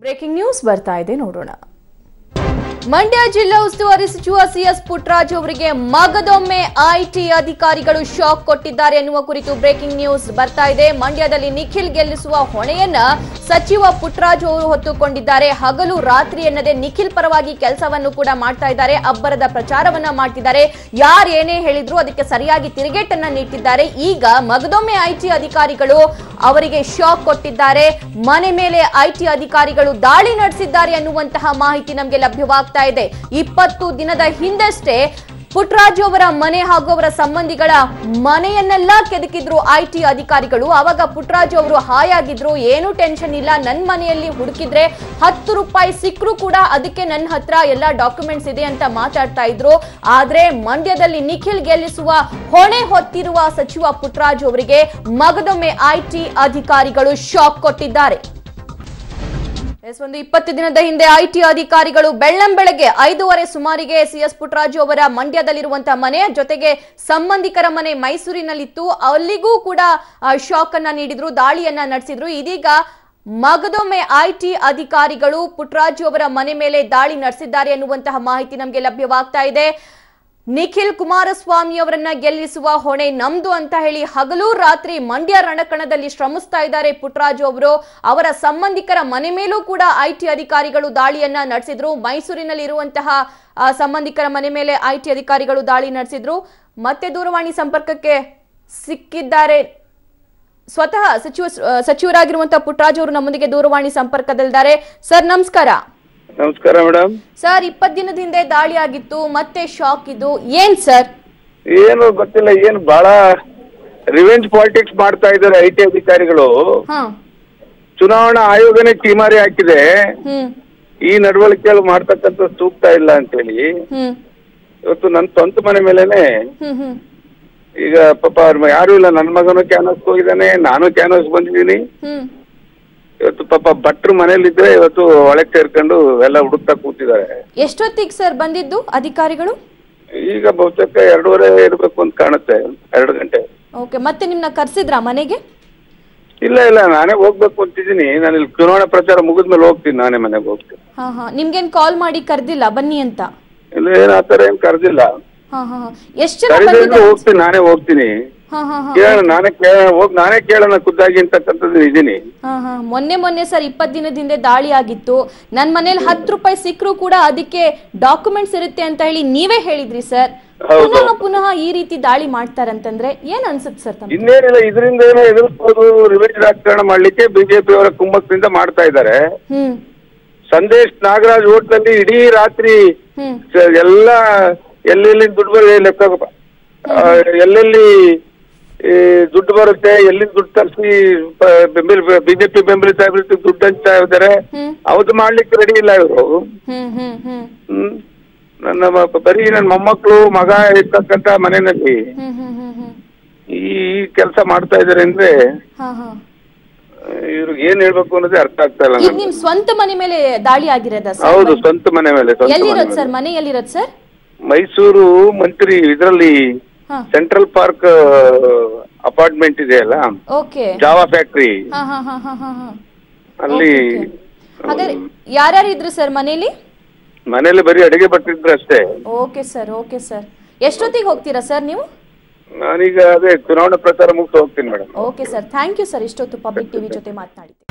Breaking news ಬರ್ತಾ ಇದೆ ನೋಡೋಣ. ಮಂಡ್ಯ ಜಿಲ್ಲಾ ಉಸ್ತುವಾರಿ ಸಚಿವ ಸಿಎಸ್ ಪುಟ್ಟರಾಜು ಅವರಿಗೆ ಮಗದೊಮ್ಮೆ ಐಟಿ ಅಧಿಕಾರಿಗಳು ಶಾಕ್ ಕೊಟ್ಟಿದ್ದಾರೆ ಎನ್ನುವ ಕುರಿತು ಬ್ರೇಕಿಂಗ್ ನ್ಯೂಸ್ ಬರ್ತಾ ಇದೆ. ಮಂಡ್ಯದಲ್ಲಿ ನಿಖಿಲ್ ಗೆಲ್ಲಿಸುವ ಹೊಣೆಯನ್ನ ಸಚಿವ ಪುಟ್ಟರಾಜು ಅವರು ಹೊತ್ತುಕೊಂಡಿದ್ದಾರೆ. ಹಗಲು ರಾತ್ರಿ ಎನ್ನದೆ ನಿಖಿಲ್ ಪರವಾಗಿ ಕೆಲಸವನ್ನು ಕೂಡ ಮಾಡ್ತಾ ಇದ್ದಾರೆ. ಅಬ್ಬರದ ಪ್ರಚಾರವನ್ನ ಮಾಡ್ತಿದ್ದಾರೆ. ಯಾರು ಏನೇ ಹೇಳಿದ್ರು ಅದಕ್ಕೆ ಸರಿಯಾಗಿ ತಿರುಗೇಟನ್ನ ನೀಡ್ತಿದ್ದಾರೆ. ಈಗ ಮಗದೊಮ್ಮೆ ಐಟಿ ಅಧಿಕಾರಿಗಳು ಅವರಿಗೆ ಶಾಕ್ ಕೊಟ್ಟಿದ್ದಾರೆ. ಮನೆ ಮೇಲೆ ಐಟಿ ಅಧಿಕಾರಿಗಳು ದಾಳಿ ನಡೆಸಿದ್ದಾರೆ ಅನ್ನುವಂತಹ ಮಾಹಿತಿ ನಮಗೆ ಲಭ್ಯವಾಗ್ತಾ ಇದೆ. 20 ದಿನದ ಹಿಂದಷ್ಟೇ ಪುಟ್ಟರಾಜು ಅವರ ಮನೆ ಹಾಗೂ ಅವರ ಸಂಬಂಧಿಗಳ ಮನೆಯನ್ನೆಲ್ಲ ಕೆದಕಿದ್ರು ಐಟಿ ಅಧಿಕಾರಿಗಳು. ಆವಾಗ ಪುಟ್ಟರಾಜು ಅವರು ಹಾಯಾಗಿದ್ರು, ಏನು ಟೆನ್ಷನ್ ಇಲ್ಲ, ನನ್ನ ಮನೆಯಲ್ಲಿ ಹುಡುಕಿದ್ರೆ 10 ರೂಪಾಯಿ ಸಿಕ್ಕರು ಕೂಡ ಅದಕ್ಕೆ ನನ್ನ ಹತ್ರ ಎಲ್ಲ ಡಾಕ್ಯುಮೆಂಟ್ಸ್ ಇದೆ ಅಂತ ಮಾತಾಡ್ತಾ ಇದ್ರು. ಆದ್ರೆ ಮಂಡ್ಯದಲ್ಲಿ ನಿಖಿಲ್ ಗೆಲ್ಲಿಸುವ ಹೊಣೆ ಹೊತ್ತಿರುವ ಸಚಿವ ಪುಟ್ಟರಾಜು ಅವರಿಗೆ ಮಗದೊಮ್ಮೆ ಐಟಿ ಅಧಿಕಾರಿಗಳು ಶಾಕ್ ಕೊಟ್ಟಿದ್ದಾರೆ. ಒಂದು 20 ದಿನದ ಹಿಂದೆ ಐಟಿ ಅಧಿಕಾರಿಗಳು ಬೆಳ್ಳಂಬೆಳಗ್ಗೆ 5:30 ಸುಮಾರಿಗೆ ಸಿಎಸ್ ಪುಟ್ಟರಾಜು ಅವರ ಮಂಡ್ಯದಲ್ಲಿರುವಂತಹ ಮನೆ ಜೊತೆಗೆ ಸಂಬಂಧಿಕರ ಮನೆ ಮೈಸೂರಿನಲ್ಲಿತ್ತು. ಅಲ್ಲಿಗೂ ಕೂಡ ಶಾಕ್ ಅನ್ನ ನೀಡಿದ್ರು, ದಾಳಿಯನ್ನ ನಡೆಸಿದ್ರು. ಇದೀಗ ಮಗದೊಮ್ಮೆ ಐಟಿ ಅಧಿಕಾರಿಗಳು ಪುಟ್ಟರಾಜು ಅವರ ಮನೆ ಮೇಲೆ ದಾಳಿ ನಡೆಸಿದ್ದಾರೆ ಎನ್ನುವಂತಹ ಮಾಹಿತಿ ನಮಗೆ ಲಭ್ಯವಾಗ್ತಾ ಇದೆ. ನಿಖಿಲ್ ಕುಮಾರಸ್ವಾಮಿ ಅವರನ್ನ ಗೆಲ್ಲಿಸುವ ಹೊಣೆ ನಮ್ದು ಅಂತ ಹೇಳಿ ಹಗಲು ರಾತ್ರಿ ಮಂಡ್ಯ ರಣಕಣದಲ್ಲಿ ಶ್ರಮಿಸ್ತಾ ಇದ್ದಾರೆ ಪುಟ್ಟರಾಜು ಅವರು. ಅವರ ಸಂಬಂಧಿಕರ ಮನೆ ಮೇಲೂ ಕೂಡ ಐಟಿ ಅಧಿಕಾರಿಗಳು ದಾಳಿಯನ್ನ ನಡೆಸಿದ್ರು. ಮೈಸೂರಿನಲ್ಲಿ ಇರುವಂತಹ ಸಂಬಂಧಿಕರ ಮನೆ ಮೇಲೆ ಐಟಿ ಅಧಿಕಾರಿಗಳು ದಾಳಿ ನಡೆಸಿದ್ರು. ಮತ್ತೆ ದೂರವಾಣಿ ಸಂಪರ್ಕಕ್ಕೆ ಸಿಕ್ಕಿದ್ದಾರೆ. ಸ್ವತಃ ಸಚಿವರಾಗಿರುವಂತಹ ಪುಟ್ಟರಾಜು ಅವರು ನಮ್ಮೊಂದಿಗೆ ದೂರವಾಣಿ ಸಂಪರ್ಕದಲ್ಲಿದ್ದಾರೆ. ಸರ್ ನಮಸ್ಕಾರ. ನಮಸ್ಕಾರ ಮೇಡಮ್. ಸರ್ 20 ದಿನದ ಹಿಂದೆ ದಾಳಿ ಆಗಿತ್ತು, ಮತ್ತೆ ಶಾಕ್ ಇದು ಏನ್ ಸರ್? ಏನು ಗೊತ್ತಿಲ್ಲ, ಏನು ಬಹಳ ರಿವೆಂಜ್ ಪಾಲಿಟಿಕ್ಸ್ ಮಾಡ್ತಾ ಇದ್ದಾರೆ ಐಟಿ ಅಧಿಕಾರಿಗಳು. ಚುನಾವಣಾ ಆಯೋಗನೇ ಕಿಮಾರಿ ಹಾಕಿದೆ. ಈ ನಡವಳಿಕೆಗಳು ಮಾಡ್ತಕ್ಕಂಥ ಸೂಕ್ತ ಇಲ್ಲ ಅಂತ ಹೇಳಿ ಇವತ್ತು ನನ್ನ ಸ್ವಂತ ಮನೆ ಮೇಲೆನೆ ಈಗ ಪಾಪ ಯಾರು ಇಲ್ಲ, ನನ್ನ ಮಗನು ಕ್ಯಾನಸ್ ಹೋಗಿದ್ದಾನೆ, ನಾನು ಕ್ಯಾನಸ್ ಬಂದಿದ್ದೀನಿ. ಇವತ್ತು ಪಾಪ ಭಟ್ರು ಮನೇಲಿದ್ರೆ ಇವತ್ತು ಒಳಗೆ ಸೇರ್ಕೊಂಡು ಎಲ್ಲ ಹುಡುಕ್ತಾ ಕೂತಿದ್ದಾರೆ. ಎಷ್ಟೊತ್ತಿಗೆ ಸರ್ ಬಂದಿದ್ದು ಅಧಿಕಾರಿಗಳು? ಈಗ ಬಹುತೇಕ 2:30 ಇರ್ಬೇಕು ಅಂತ ಕಾಣುತ್ತೆ, 2 ಗಂಟೆ. ಓಕೆ, ಮತ್ತೆ ನಿಮ್ನ ಕರ್ಸಿದ್ರಾ ಮನೆಗೆ? ಇಲ್ಲ, ನಾನೇ ಹೋಗ್ಬೇಕು ಅಂತಿದ್ದೀನಿ. ನಾನು ಇಲ್ಲಿ ಚುನಾವಣಾ ಪ್ರಚಾರ ಮುಗಿದ್ಮೇಲೆ ಹೋಗ್ತೀನಿ, ನಾನೇ ಮನೆಗೆ ಹೋಗ್ತೀನಿ. ನಿಮ್ಗೇನ್ ಕಾಲ್ ಮಾಡಿ ಕರ್ದಿಲ್ಲ ಬನ್ನಿ ಅಂತ? ಇಲ್ಲ, ಏನ್ ಆತರ ಏನ್ ಕರ್ದಿಲ್ಲ. ಎಷ್ಟು ಜನ ಹೋಗ್ತೀನಿ, ನಾನೇ ಹೋಗ್ತೀನಿ. ನಾನೇ ಕೇಳೋಣ ಖುದ್ದಾಗಿ ಅಂತಕ್ಕಂಥದ್ದು ಇದೀನಿ. ಮೊನ್ನೆ ಸರ್ 20 ದಿನದ ಹಿಂದೆ ದಾಳಿ ಆಗಿತ್ತು. ನನ್ ಮನೇಲಿ 10 ರೂಪಾಯಿ ಸಿಕ್ಕರು ಕೂಡ ಅದಕ್ಕೆ ಡಾಕ್ಯುಮೆಂಟ್ಸ್ ಇರುತ್ತೆ ಅಂತ ಹೇಳಿ ನೀವೇ ಹೇಳಿದ್ರಿ ಸರ್. ಪುನಃ ಈ ರೀತಿ ದಾಳಿ ಮಾಡ್ತಾರಂತಂದ್ರೆ ಏನ್ ಅನ್ಸುತ್ತೆ ಸರ್? ಇನ್ನೇನಿಲ್ಲ, ಇದರಿಂದ ಏನೋ ಎದುರಿಸಬಹುದು, ರಿವೆಂಜ್ ರಾಜಕಾರಣ ಮಾಡ್ಲಿಕ್ಕೆ ಬಿಜೆಪಿ ಅವರ ಕುಮ್ಮಕ್ಕಿಂದ ಮಾಡ್ತಾ ಇದ್ದಾರೆ. ಸಂದೇಶ್ ನಾಗರಾಜ್ ಹೋಟ್ಲಲ್ಲಿ ಇಡೀ ರಾತ್ರಿ ಎಲ್ಲ ಎಲ್ಲೆಲ್ಲಿ ದುಡ್ಡು ಲೆಕ್ಕ, ಎಲ್ಲೆಲ್ಲಿ ದುಡ್ಡು ಬರುತ್ತೆ, ಎಲ್ಲಿಂದ ದುಡ್ಡು ತರಿಸಿ ಬಿಜೆಪಿ ಬೆಂಬಲಿತ ದುಡ್ಡು ಹಂಚ್ತಾ ಇದ್ದಾರೆ. ಅವತ್ತು ಮಾಡ್ಲಿಕ್ಕೆ ರೆಡಿ ಇಲ್ಲ ಇವರು. ನನ್ನ ಬರೀ ನನ್ನ ಮೊಮ್ಮಕ್ಕಳು ಮಗ ಇರ್ತಕ್ಕಂತ ಮನೆಯಲ್ಲಿ ಈ ಕೆಲಸ ಮಾಡ್ತಾ ಇದಾರೆ ಅಂದ್ರೆ ಇವ್ರಿಗೆ ಏನ್ ಹೇಳ್ಬೇಕು ಅನ್ನೋದೇ ಅರ್ಥ ಆಗ್ತಾ ಇಲ್ಲ. ನಿಮ್ ಸ್ವಂತ ಮನೆ ಮೇಲೆ ದಾಳಿ ಆಗಿರೋದ? ಹೌದು, ಸ್ವಂತ ಮನೆ ಮೇಲೆ. ಎಲ್ಲಿರೋದು ಸರ್ ಮನೆ? ಎಲ್ಲಿರೋದು ಸರ್? ಮೈಸೂರು ಮಂತ್ರಿ ಇದರಲ್ಲಿ ಸೆಂಟ್ರಲ್ ಪಾರ್ಕ್ ಅಪಾರ್ಟ್ಮೆಂಟ್ ಇದೆಯಲ್ಲ, ಜಾವಾ ಫ್ಯಾಕ್ಟ್ರಿ ಅಲ್ಲಿ. ಯಾರ್ಯಾರು ಇದ್ರು ಸರ್ ಮನೇಲಿ? ಮನೇಲಿ ಬರೀ ಅಡಿಗೆ ಭಟ್ರಿದ್ರು ಅಷ್ಟೇ. Okay sir. ಎಷ್ಟೊತ್ತಿಗೆ ಹೋಗ್ತೀರಾ ಸರ್ ನೀವು? ನಾನೀಗ ಅದೇ ಚುನಾವಣಾ ಪ್ರಚಾರ ಮುಗಿದು ಹೋಗ್ತೀನಿ madam. Okay sir, thank you sir. ಇಷ್ಟೊತ್ತು ಪಬ್ಲಿಕ್ ಟಿವಿ ಜೊತೆ ಮಾತನಾಡಿದ್ದೆ.